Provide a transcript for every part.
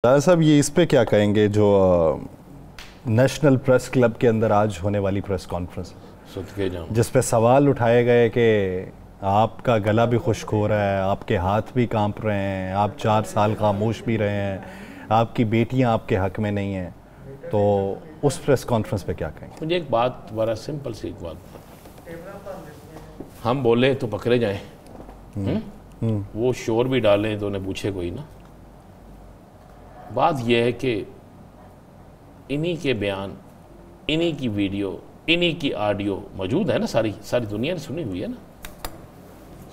दादा साहब, ये इस पे क्या कहेंगे जो नेशनल प्रेस क्लब के अंदर आज होने वाली प्रेस कॉन्फ्रेंस जिस पे सवाल उठाए गए कि आपका गला भी खुश्क हो रहा है, आपके हाथ भी कांप रहे हैं, आप 4 साल खामोश भी रहे हैं, आपकी बेटियां आपके हक में नहीं हैं, तो उस प्रेस कॉन्फ्रेंस पे क्या कहेंगे? मुझे एक बात, बड़ा सिंपल सी एक बात, हम बोले तो पकड़े जाएं, वो शोर भी डालें तो उन्हें पूछे कोई ना। बात यह है कि इन्हीं के बयान, इन्हीं की वीडियो, इन्हीं की ऑडियो मौजूद है ना, सारी दुनिया ने सुनी हुई है ना,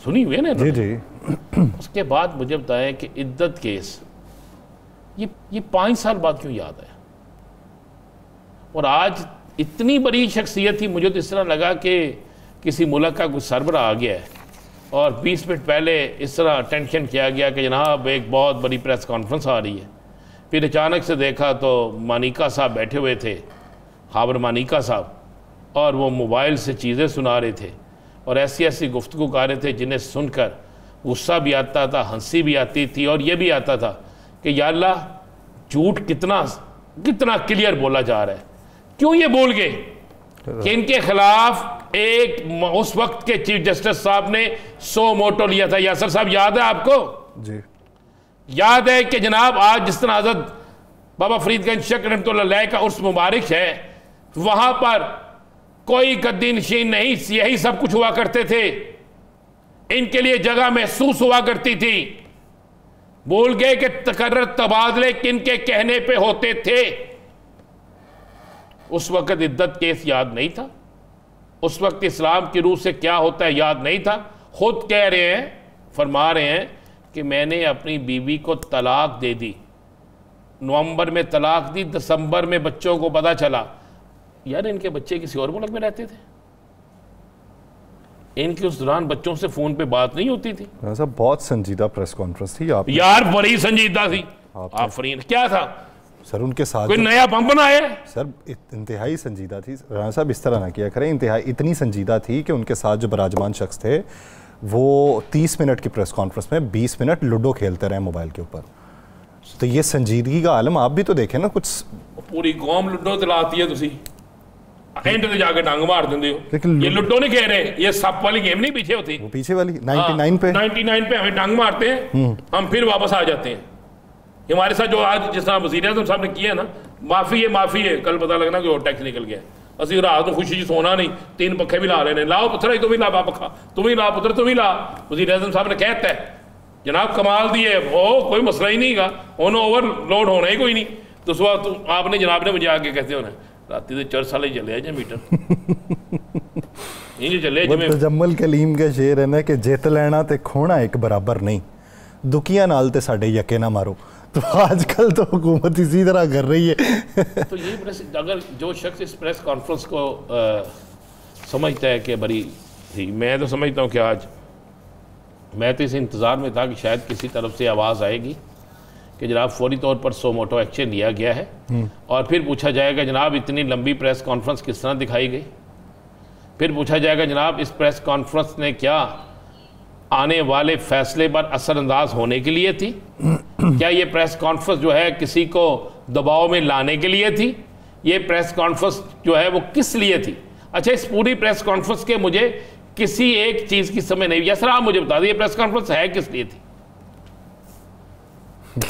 सुनी हुई है ना। जी जी। उसके बाद मुझे बताया कि इद्दत केस ये 5 साल बाद क्यों याद आया, और आज इतनी बड़ी शख्सियत थी, मुझे तो इस तरह लगा कि किसी मुल्क का कुछ सरबरा आ गया है और 20 मिनट पहले इस तरह टेंशन किया गया कि जनाब एक बहुत बड़ी प्रेस कॉन्फ्रेंस आ रही है। फिर अचानक से देखा तो मानिका साहब बैठे हुए थे, हाबर मानिका साहब, और वो मोबाइल से चीज़ें सुना रहे थे और ऐसी ऐसी गुफ्तगू कर रहे थे जिन्हें सुनकर गुस्सा भी आता था, हंसी भी आती थी, और ये भी आता था कि या अल्लाह झूठ कितना क्लियर बोला जा रहा है। क्यों ये बोल गए कि इनके खिलाफ उस वक्त के चीफ जस्टिस साहब ने 100 मोटो लिया था। यासर साहब, याद है आपको? जी याद है कि जनाब आज जिस तरह हज़रत बाबा फरीदगंज शक रहमतुल्लाह का उर्स मुबारक है, वहां पर कोई गद्दी नशीन नहीं, यही सब कुछ हुआ करते थे, इनके लिए जगह महसूस हुआ करती थी। बोल गए कि तकर्रर तबादले किनके कहने पे होते थे। उस वक्त इद्दत केस याद नहीं था, उस वक्त इस्लाम की रूह से क्या होता है याद नहीं था। खुद कह रहे हैं, फरमा रहे हैं कि मैंने अपनी बीवी को तलाक दे दी, नवंबर में तलाक दी, दिसंबर में बच्चों को पता चला। यार इनके बच्चे किसी और मुल्क में रहते थे, इनकी उस दौरान बच्चों से फोन पे बात नहीं होती थी। सब बहुत संजीदा प्रेस कॉन्फ्रेंस थी आप यार, बड़ी संजीदा थी। आफरीन, क्या था सर उनके साथ? कोई नया बम बनाया सर? इंतहाई संजीदा थी राना साहब, इस तरह ना किया करें। इंतहाई इतनी संजीदा थी कि उनके साथ जो बराजमान शख्स थे वो 30 मिनट की प्रेस कॉन्फ्रेंस में 20 मिनट लूडो खेलते रहे मोबाइल के ऊपर। तो ये संजीदगी का आलम आप भी तो देखें ना। कुछ पूरी कौम लूडो चलाती है, तुसी एंड पे जाके डांग मार देंगे हो। लेकिन ये लूडो नहीं कह रहे, ये सप वाली गेम नहीं पीछे होती, वो पीछे वाली 99 पे हमें डांग मारते हैं, हम फिर वापस आ जाते हैं। हमारे साथ जो आज जिस तरह वज़ीर आज़म साहब ने किया है ना, माफ़ी है, कल पता लगना कि और टैक्स निकल गया। असं रात को खुशी जी सोना नहीं, 3 पखे भी ला रहे हैं, लाओ पुत्र तुम ही ला पखा, तुम ही ला पुत्र तुम ही ला। वज़ीर आज़म साहब ने कहता है जनाब कमाल दिए, वो कोई मसला ही नहीं का, उन्होंने ओवरलोड होना ही कोई नहीं। तो सुबह आपने जनाब ने मुझे आके कहते होना राती 4 साल चले जाए मीटर ये चले तजम्मल कलीम का शेर है ना कि जित लेना ते खोना एक बराबर नहीं, दुखिया नाल ते साडे यके ना मारो। तो आजकल तो हुकूमत इसी तरह कर रही है। तो ये प्रेस, अगर जो शख्स इस प्रेस कॉन्फ्रेंस को समझता है कि बड़ी थी, मैं तो समझता हूँ कि आज मैं तो इस इंतज़ार में था कि शायद किसी तरफ से आवाज़ आएगी कि जनाब फौरी तौर पर 100 मोटो एक्शन लिया गया है, और फिर पूछा जाएगा जनाब इतनी लंबी प्रेस कॉन्फ्रेंस किस तरह दिखाई गई। फिर पूछा जाएगा जनाब इस प्रेस कॉन्फ्रेंस ने क्या आने वाले फैसले पर असरअंदाज होने के लिए थी? क्या ये प्रेस कॉन्फ्रेंस जो है किसी को दबाव में लाने के लिए थी? ये प्रेस कॉन्फ्रेंस जो है वो किस लिए थी? अच्छा, इस पूरी प्रेस कॉन्फ्रेंस के मुझे किसी एक चीज़ की समझ नहीं। या सर आप मुझे बता दें, ये प्रेस कॉन्फ्रेंस है किस लिए थी?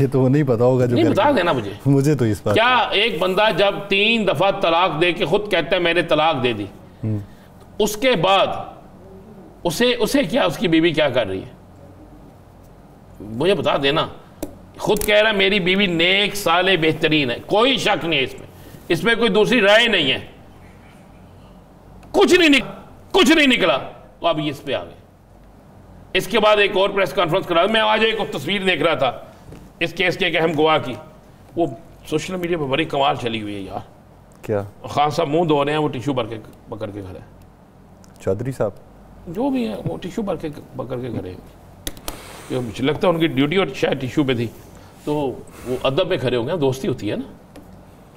ये तो नहीं पता होगा, जो नहीं बता देना मुझे तो इस बात। क्या एक बंदा जब 3 दफ़ा तलाक दे के खुद कहता है मैंने तलाक दे दी, उसके बाद उसे क्या, उसकी बीवी क्या कर रही है? मुझे बता देना। खुद कह रहा है मेरी बीवी नेक साले बेहतरीन है, कोई शक नहीं है इसमें कोई दूसरी राय नहीं है, कुछ नहीं निकला। तो अब इस पे आ गए। इसके बाद एक और प्रेस कॉन्फ्रेंस करा। मैं आज एक तस्वीर देख रहा था इस केस के एक अहम गवाह की, वो सोशल मीडिया पर बड़ी कमाल चली हुई है यार। क्या? खान साहब मुंह धो रहे हैं, वो टिश्यू पकड़ के खड़े, चौधरी साहब जो भी है वो टिश्यू पकड़ के खड़े, मुझे लगता है उनकी ड्यूटी और शायद टिश्यू पे थी, तो वो अदब में खड़े हो गए, दोस्ती होती है ना।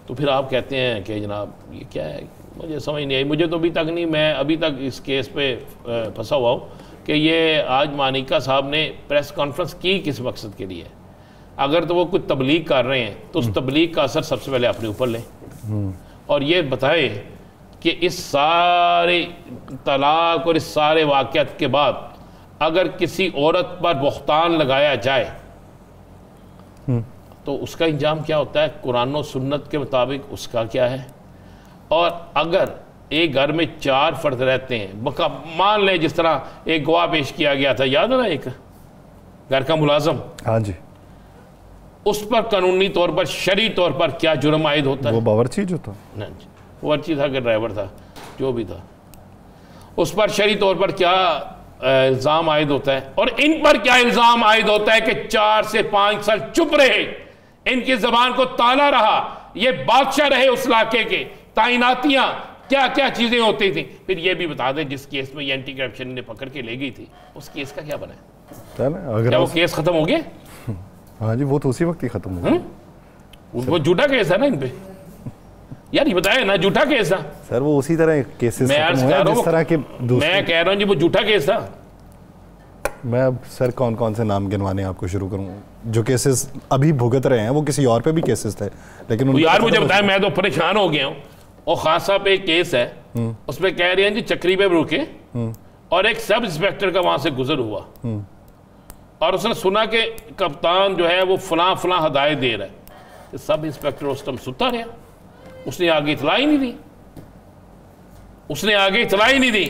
तो फिर आप कहते हैं कि जनाब ये क्या है, मुझे समझ नहीं आई। मुझे तो अभी तक नहीं, मैं अभी तक इस केस पे फंसा हुआ हूँ कि ये आज मानिका साहब ने प्रेस कॉन्फ्रेंस की किस मकसद के लिए। अगर तो वो कुछ तबलीग कर रहे हैं तो उस तबलीग का असर सबसे पहले अपने ऊपर लें और ये बताए कि इस सारे तलाक और इस सारे वाक़यात के बाद अगर किसी औरत पर बुख्तान लगाया जाए तो उसका इंजाम क्या होता है, कुरान और सुन्नत के मुताबिक उसका क्या है। और अगर एक घर में 4 फर्द रहते हैं, मान लें जिस तरह एक गवाह पेश किया गया था, याद है ना, एक घर का मुलाजम, हाँ जी, उस पर कानूनी तौर पर शरई तौर पर क्या जुर्म आयद होता है? वो बावर्ची जो था, बावर्ची था कि ड्राइवर था, जो भी था, उस पर शरई तौर पर क्या इल्ज़ाम आयद होता है? और इन पर क्या इल्ज़ाम आयद होता है कि 4 से 5 साल चुप रहे, इनकी जबान को ताला रहा, ये बादशाह रहे उस इलाके के, ताइनातियां क्या क्या चीजें होती थी। फिर ये भी बता दें जिस केस में ये एंटी करप्शन ने पकड़ के ले गई थी, उस केस का क्या बना है? क्या वो केस खत्म हो गया? हाँ जी, वो तो उसी वक्त ही खत्म हो गया। वो झूठा केस है ना इन पे, यार ये बताया ना, झूठा केस था सर। वो उसी तरह केसेस मैं जिस तरह के मैं कह रहा हूँ जी, वो झूठा केस था। मैं अब सर कौन कौन से नाम गिनवाने आपको शुरू करूँ? जो केसेस अभी भुगत रहे हैं वो किसी और पे भी केसेस थे, लेकिन यार मुझे बताया, मैं तो परेशान हो गया हूँ। और खासा पे एक केस है, उसमें कह रहे हैं जी चक्री पे रुके और एक सब इंस्पेक्टर का वहां से गुजर हुआ और उसने सुना कि कप्तान जो है वो फलां फलां हदायत दे रहा है, तो सब इंस्पेक्टर उस टाइम सुता रहा, उसने आगे इतला ही नहीं दी, उसने आगे इतला ही नहीं दी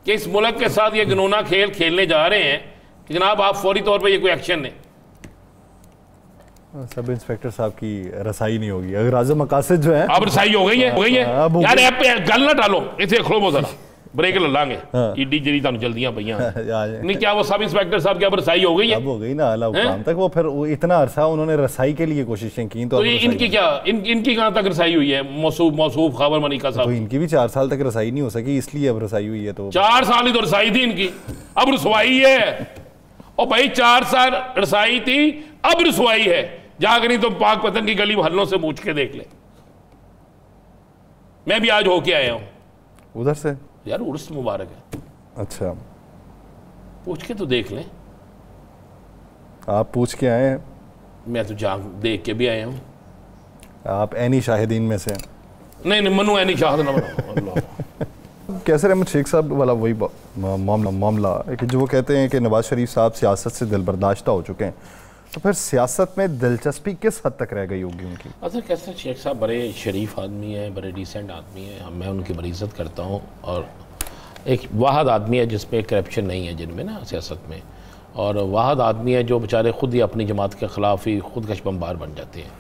कि इस मुल्क के साथ ये घिनौना खेल खेलने जा रहे हैं कि जनाब आप फौरी तौर पर ये कोई एक्शन लें। सब इंस्पेक्टर साहब की रसाई नहीं होगी, अगर आज़म मकासद जो है अब रसाई हो गई है, हो गई है यार, ऐप पे गल ना डालो, इसे खड़ो जरा ब्रेक ला लांगे ईडी जरी तानु जल्दियां भैया नहीं, क्या वो सब इंस्पेक्टर साहब क्या रसाई हो गई है? अब हो गई ना, आला हुकाम तक वो फिर इतना अरसा उन्होंने रसाई के लिए कोशिशें की, तो इनकी क्या इनकी कहां तक रसाई हुई है? मौसूफ खबर मलिका साहब, तो इनकी भी 4 साल तक रसाई नहीं हो सकी, इसलिए अब रसाई हुई है। तो 4 साल ही तो रसाई थी इनकी, अब रसवाई है। और भाई 4 साल रसाई थी, अब रसवाई है। जाग नहीं तो पाक पतन की गली हल्लों से पूछ के देख ले, मैं भी आज होके आया हूं उधर से यार, उर्स मुबारक है। अच्छा, पूछ के तो देख लें। आप पूछ के आए हैं? मैं तो जाग देख के भी आया हूं। आप ऐनी शाहिदीन में से? नहीं मनु ऐनी शाहिद ना बनाओ। कैसर अहमद शेख साहब वाला वही मामला कि जो वो कहते हैं कि नवाज शरीफ साहब सियासत से दिलबर्दाश्ता हो चुके हैं, तो फिर सियासत में दिलचस्पी किस हद तक रह गई होगी उनकी? अच्छा, कैसर शेख साहब बड़े शरीफ आदमी हैं, बड़े डिसेंट आदमी हैं, मैं उनकी बड़ी इज़्ज़त करता हूँ और एक वाहद आदमी है जिसमें करप्शन नहीं है जिनमें ना सियासत में, और वाहद आदमी है जो बेचारे खुद ही अपनी जमात के ख़िलाफ़ ही खुद कशबम्बार बन जाते हैं।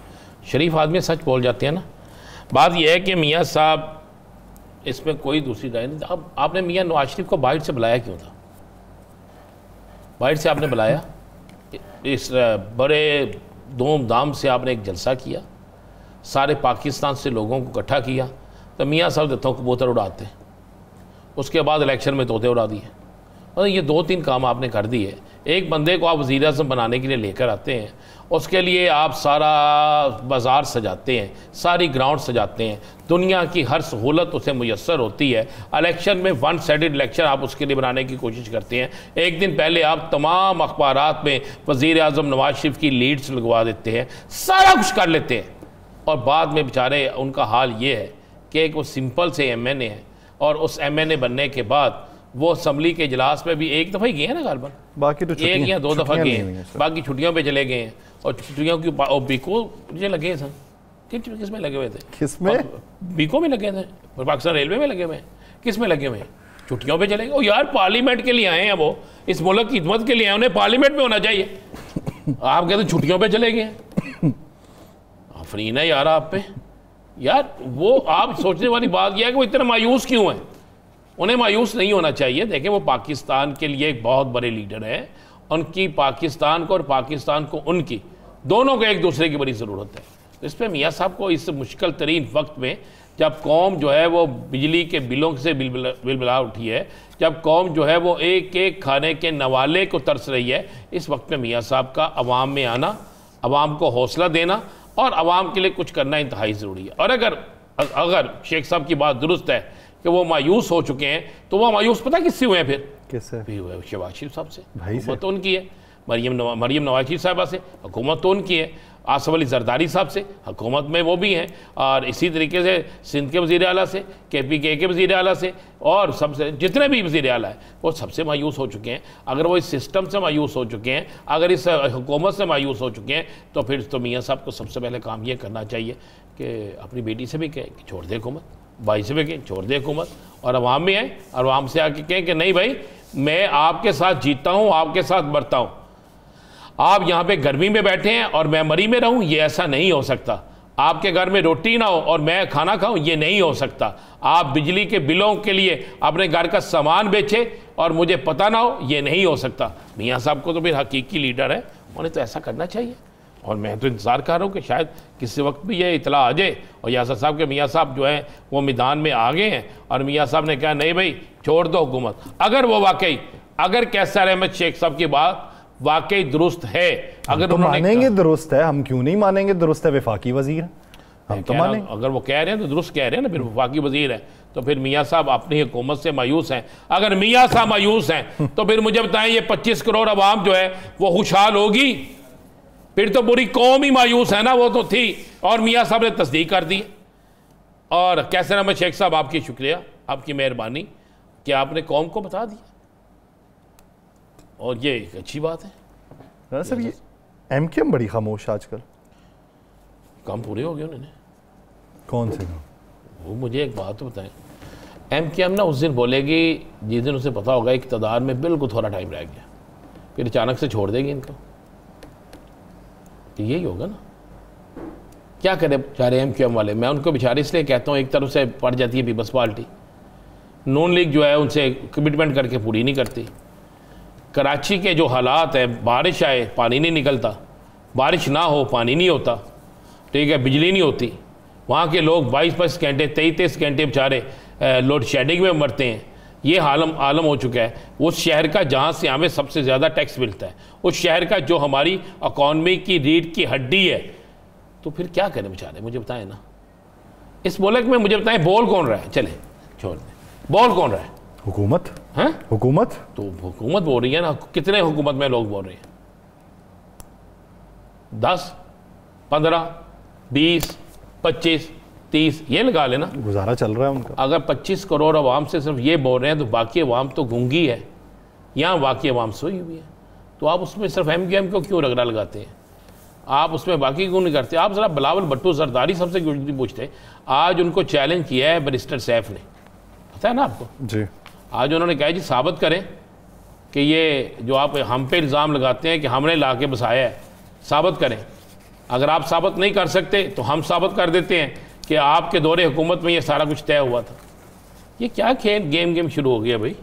शरीफ आदमी सच बोल जाते हैं ना। बात यह है कि मियाँ साहब, इसमें कोई दूसरी राय नहीं। अब आपने मियाँ नवाज शरीफ को बाहर से बुलाया क्यों था? बाहर से आपने बुलाया, इस बड़े धूमधाम से आपने एक जलसा किया, सारे पाकिस्तान से लोगों को इकट्ठा किया, तो मियाँ साहब देता हूँ कबूतर उड़ाते, उसके बाद इलेक्शन में तोते उड़ा दिए। मतलब ये 2-3 काम आपने कर दिए। एक बंदे को आप वज़ीर आज़म बनाने के लिए लेकर आते हैं, उसके लिए आप सारा बाज़ार सजाते हैं, सारी ग्राउंड सजाते हैं, दुनिया की हर सहूलत उसे मुयस्सर होती है। इलेक्शन में 1 साइडेड इलेक्शन आप उसके लिए बनाने की कोशिश करते हैं। एक दिन पहले आप तमाम अखबारात में वज़ीर आज़म नवाज शरीफ की लीड्स लगवा देते हैं, सारा कुछ कर लेते हैं, और बाद में बेचारे उनका हाल ये है कि एक वो सिंपल से MNA है, और उस MNA बनने के बाद वो असम्बली के इजलास में भी एक दफ़ा ही गए हैं ना गालबन, बाकी तो 1 या 2 दफ़ा गए हैं, बाकी छुट्टियों पे चले गए हैं। और छुट्टियों की बीको मुझे लगे थे, किस में लगे हुए थे? किसमें? बीको में लगे थे, पाकिस्तान रेलवे में लगे हुए हैं, किस में लगे हुए हैं? छुट्टियों पे चले गए। ओ यार, पार्लियामेंट के लिए आए हैं वो, इस मुल्क की खिदमत के लिए आए, उन्हें पार्लियामेंट में होना चाहिए। आप कहते छुट्टियों पे चले गए, आफरीन है यार आप पे। यार वो आप सोचने वाली बात यह है कि वो इतना मायूस क्यों है? उन्हें मायूस नहीं होना चाहिए। देखें, वो पाकिस्तान के लिए एक बहुत बड़े लीडर हैं, उनकी पाकिस्तान को और पाकिस्तान को उनकी दोनों को एक दूसरे की बड़ी ज़रूरत है। तो इस पर मियाँ साहब को इस मुश्किल तरीन वक्त में, जब कौम जो है वो बिजली के बिलों से बिलबिला उठी है, जब कौम जो है वो एक एक खाने के नवाले को तरस रही है, इस वक्त में मियाँ साहब का अवाम में आना, अवाम को हौसला देना और अवाम के लिए कुछ करना इंतहाई ज़रूरी है। और अगर शेख साहब की बात दुरुस्त है कि वो मायूस हो चुके हैं, तो वो मायूस पता किससे हुए हैं? फिर किससे भी हुए? शहबाज शरीफ साहब से। भाई वो तो उनकी है। मरीम नवाज साहबा से, हुकूमत तो उनकी है। आसफ अली जरदारी साहब से, हुकूमत में वो भी हैं। और इसी तरीके से सिंध के वज़ीर आला से, KPK के वज़ीर आला से, और सबसे जितने भी वज़ीर आला है वो सबसे मायूस हो चुके हैं। अगर वो इस सिस्टम से मायूस हो चुके हैं, अगर इस हुकूमत से मायूस हो चुके हैं, तो फिर तो मियाँ साहब को सबसे पहले काम ये करना चाहिए कि अपनी बेटी से भी कहें कि छोड़ दे हुकूमत, भाई से भी कहें छोड़ दे हुकूमत, और अवाम में आए और अवाम से आके कहें कि नहीं भाई, मैं आपके साथ जीता हूँ, आपके साथ मरता हूँ। आप यहाँ पे गर्मी में बैठे हैं और मैं मरी में रहूँ, ये ऐसा नहीं हो सकता। आपके घर में रोटी ना हो और मैं खाना खाऊं, ये नहीं हो सकता। आप बिजली के बिलों के लिए अपने घर का सामान बेचे और मुझे पता ना हो, ये नहीं हो सकता। मियाँ साहब को तो फिर हकीकी लीडर है, उन्हें तो ऐसा करना चाहिए। और मैं तो इंतज़ार कर रहा हूँ कि शायद किसी वक्त भी ये इतला आ जाए और यासर साहब के मियाँ साहब जो हैं वो मैदान में आ गए हैं और मियाँ साहब ने कहा नहीं भाई छोड़ दो हुकूमत। अगर वो वाकई, अगर कैसर अहमद शेख साहब की बात वाकई दुरुस्त है, अगर तो मानेंगे दुरुस्त है, हम क्यों नहीं मानेंगे दुरुस्त है, वफाकी वजीर है, हम तो मानेंगे। अगर वो कह रहे हैं तो दुरुस्त कह रहे हैं ना, फिर वफाकी वजीर है, तो फिर मियाँ साहब अपनी हुकूमत से मायूस हैं। अगर मियाँ साहब मायूस हैं तो फिर मुझे बताएं ये 25 करोड़ आवाम जो है वो खुशहाल होगी? फिर तो पूरी कौम ही मायूस है ना, वो तो थी। और मियाँ साहब ने तस्दीक कर दी। और कैसर अहमद शेख साहब आपकी शुक्रिया, आपकी मेहरबानी कि आपने कौम को बता दिया, और ये एक अच्छी बात है। सर ये MKM बड़ी खामोश आजकल, काम पूरे हो गए उन्होंने। कौन से काम? वो मुझे एक बात तो बताएं, MKM ना उस दिन बोलेगी जिस दिन उसे पता होगा इक़्तिदार में बिल्कुल थोड़ा टाइम रह गया, फिर अचानक से छोड़ देगी इनको, यही होगा ना। क्या करें बेचारे MKM वाले, मैं उनको बेचारे इसलिए कहता हूँ, एक तरफ से पड़ जाती है पीपल्स पार्टी, नून लीग जो है उनसे कमिटमेंट करके पूरी नहीं करती। कराची के जो हालात है, बारिश आए पानी नहीं निकलता, बारिश ना हो पानी नहीं होता, ठीक है, बिजली नहीं होती, वहाँ के लोग 22-22 घंटे 23-23 घंटे बेचारे लोड शेडिंग में मरते हैं। ये आलम हो चुका है। उस शहर का जहाँ से हमें सबसे ज़्यादा टैक्स मिलता है, उस शहर का जो हमारी इकॉनमी की रीढ़ की हड्डी है, तो फिर क्या करें बेचारे, मुझे बताएं ना। इस मुल्क में मुझे बताएं बोल कौन रहा है? चले छोड़ दें, बोल कौन रहा है? हुकूमत है, हुकूमत तो हुकूमत बोल रही है ना। कितने हुकूमत में लोग बोल रहे हैं? 10, 15, 20, 25, 30 ये लगा लेना, गुजारा चल रहा है उनका। अगर 25 करोड़ अवाम से सिर्फ ये बोल रहे हैं तो बाकी अवाम तो गूंगी है, यहाँ बाकी अवाम सोई हुई है। तो आप उसमें सिर्फ MKM को क्यों रगड़ा लगाते हैं? आप उसमें बाकी क्यों नहीं करते? आप ज़रा बिलावल भुट्टो जरदारी सबसे क्यों पूछते? आज उनको चैलेंज किया है बैरिस्टर सैफ ने, पता है ना आपको जी। आज उन्होंने कहा जी साबित करें कि ये जो आप हम पे इल्ज़ाम लगाते हैं कि हमने ला के बसाया है, साबित करें। अगर आप साबित नहीं कर सकते तो हम साबित कर देते हैं कि आपके दौरे हुकूमत में ये सारा कुछ तय हुआ था। ये क्या खेल गेम शुरू हो गया भाई।